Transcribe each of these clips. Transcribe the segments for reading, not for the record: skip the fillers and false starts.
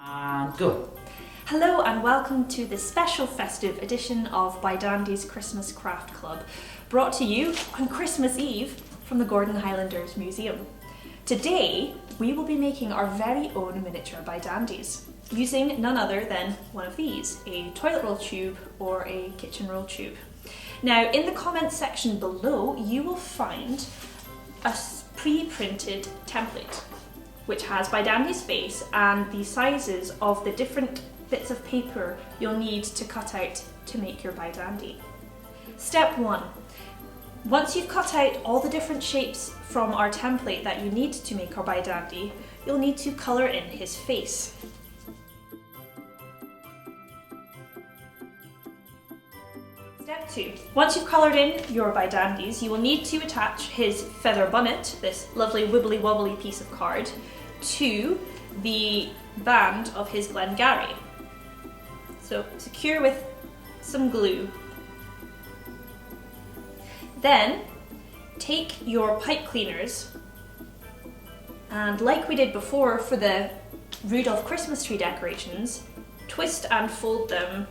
And go. Hello and welcome to this special festive edition of Bydandy's Christmas Craft Club, brought to you on Christmas Eve from the Gordon Highlanders Museum. Today we will be making our very own miniature Bydandys, using none other than one of these, a toilet roll tube or a kitchen roll tube. Now in the comments section below you will find a pre-printed template which has Bydandy's face and the sizes of the different bits of paper you'll need to cut out to make your Bydandy. Step 1. Once you've cut out all the different shapes from our template that you need to make our Bydandy, you'll need to colour in his face. Step 2. Once you've coloured in your Bydandys, you will need to attach his feather bonnet, this lovely wibbly wobbly piece of card, to the band of his Glengarry. So secure with some glue. Then take your pipe cleaners and, like we did before for the Rudolph Christmas tree decorations, twist and fold them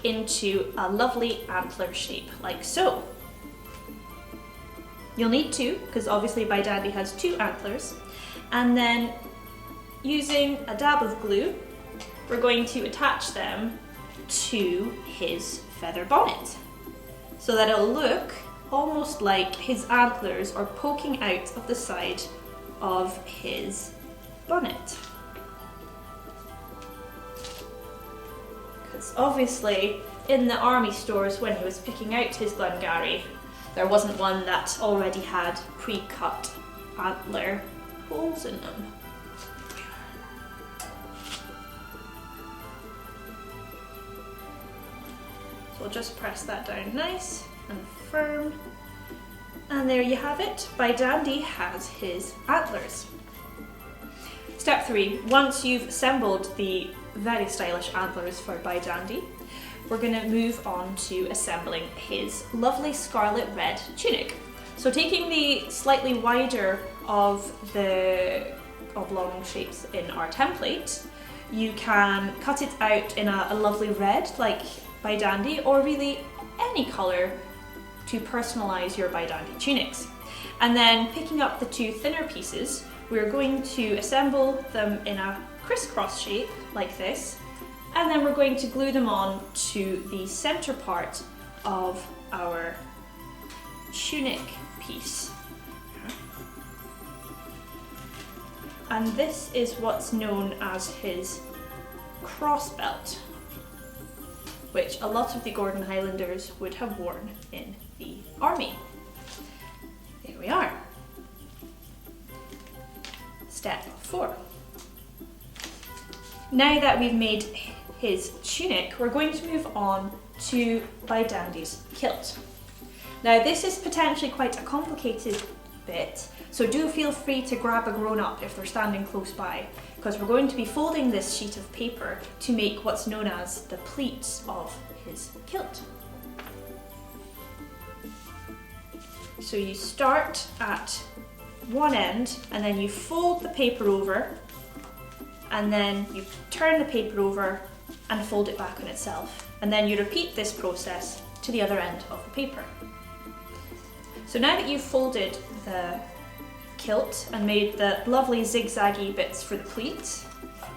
into a lovely antler shape, like so. You'll need two, because obviously Bydandy has two antlers. And then, using a dab of glue, we're going to attach them to his feather bonnet, so that it'll look almost like his antlers are poking out of the side of his bonnet. Because obviously in the army stores when he was picking out his Glengarry, there wasn't one that already had pre-cut antler holes in them. So we'll just press that down nice and firm. And there you have it, Bydandy has his antlers. Step 3, once you've assembled the very stylish antlers for Bydandy, we're going to move on to assembling his lovely scarlet red tunic. So taking the slightly wider of the oblong shapes in our template, you can cut it out in a lovely red like Bydandy, or really any colour to personalise your Bydandy tunics. And then picking up the two thinner pieces, we're going to assemble them in a crisscross shape like this, and then we're going to glue them on to the centre part of our tunic piece. And this is what's known as his cross belt, which a lot of the Gordon Highlanders would have worn in the army. There we are. Step 4. Now that we've made his tunic, we're going to move on to Bydandy's kilt. Now this is potentially quite a complicated bit, so do feel free to grab a grown-up if they're standing close by, because we're going to be folding this sheet of paper to make what's known as the pleats of his kilt. So you start at one end and then you fold the paper over, and then you turn the paper over and fold it back on itself, and then you repeat this process to the other end of the paper. So now that you've folded the kilt and made the lovely zigzaggy bits for the pleats,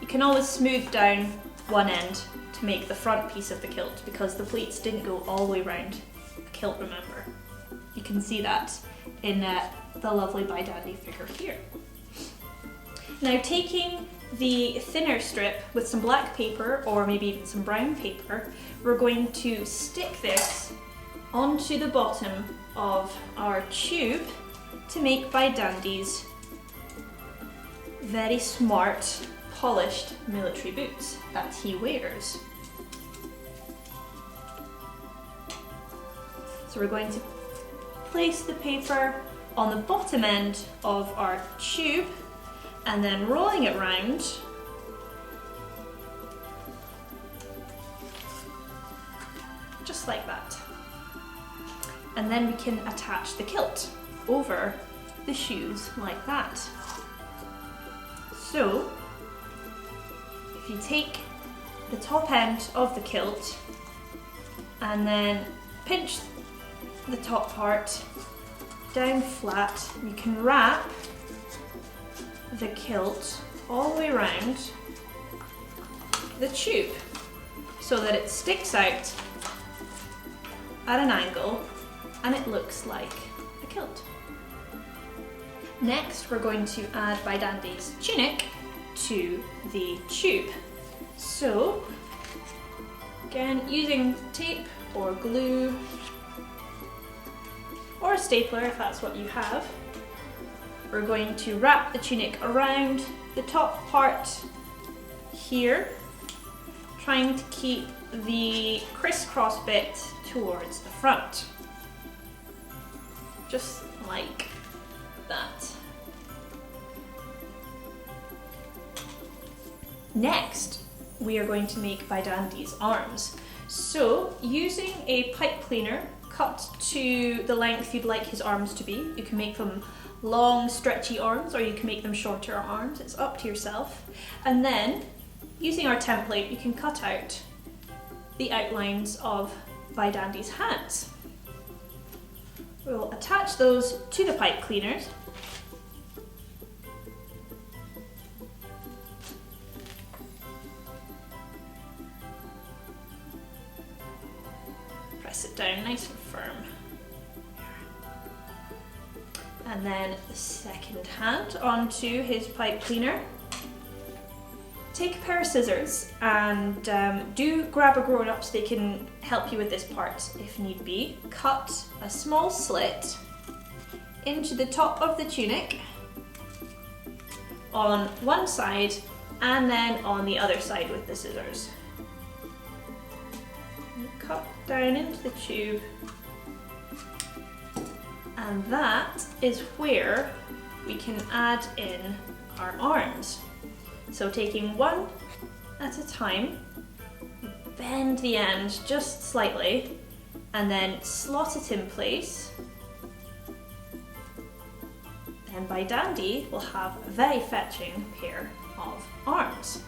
you can always smooth down one end to make the front piece of the kilt, because the pleats didn't go all the way around the kilt, remember. You can see that in the lovely Bydandy figure here. Now taking the thinner strip with some black paper, or maybe even some brown paper, we're going to stick this onto the bottom of our tube to make Bydandy's very smart, polished military boots that he wears. So we're going to place the paper on the bottom end of our tube and then rolling it round, just like that. And then we can attach the kilt over the shoes like that. So if you take the top end of the kilt and then pinch the top part down flat, you can wrap the kilt all the way around the tube so that it sticks out at an angle and it looks like a kilt. Next, we're going to add Bydandy's tunic to the tube. So, again, using tape or glue or a stapler if that's what you have, we're going to wrap the tunic around the top part here, trying to keep the crisscross bit towards the front. Just like that. Next, we are going to make Bydandy's arms. So, using a pipe cleaner cut to the length you'd like his arms to be, you can make them long, stretchy arms, or you can make them shorter arms. It's up to yourself. And then, using our template, you can cut out the outlines of Bydandy's hands. We'll attach those to the pipe cleaners. Press it down nice and firm. And then the second hand onto his pipe cleaner. Take a pair of scissors and do grab a grown-up so they can help you with this part if need be. Cut a small slit into the top of the tunic on one side and then on the other side with the scissors. Cut down into the tube, and that is where we can add in our arms. So taking one at a time, bend the end just slightly and then slot it in place. Then Bydandy will have a very fetching pair of arms.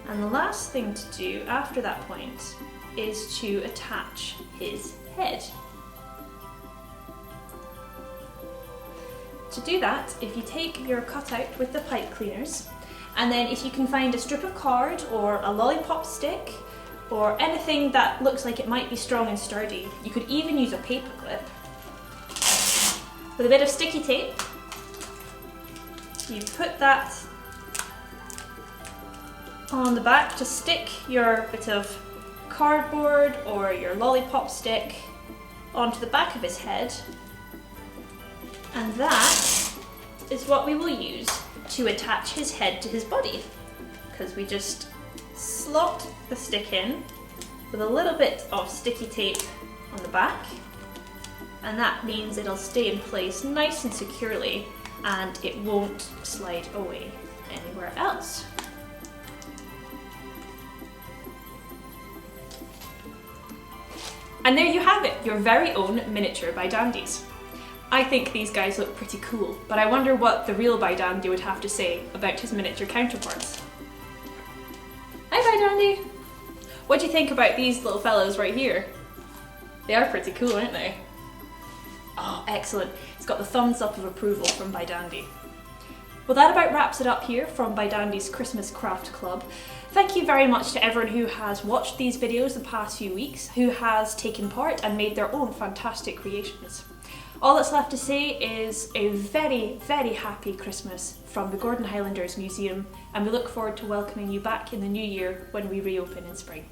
And the last thing to do after that point is to attach his head. To do that, if you take your cutout with the pipe cleaners, and then if you can find a strip of card or a lollipop stick or anything that looks like it might be strong and sturdy, you could even use a paper clip. With a bit of sticky tape, you put that on the back to stick your bit of cardboard or your lollipop stick onto the back of his head, and that is what we will use to attach his head to his body, because we just slot the stick in with a little bit of sticky tape on the back, and that means it'll stay in place nice and securely and it won't slide away anywhere else. And there you have it, your very own miniature Bydandys. I think these guys look pretty cool, but I wonder what the real Bydandy would have to say about his miniature counterparts. Hi Bydandy! What do you think about these little fellows right here? They are pretty cool, aren't they? Oh, excellent. It's got the thumbs up of approval from Bydandy. Well, that about wraps it up here from Bydandy's Christmas Craft Club. Thank you very much to everyone who has watched these videos the past few weeks, who has taken part and made their own fantastic creations. All that's left to say is a very, very happy Christmas from the Gordon Highlanders Museum, and we look forward to welcoming you back in the new year when we reopen in spring.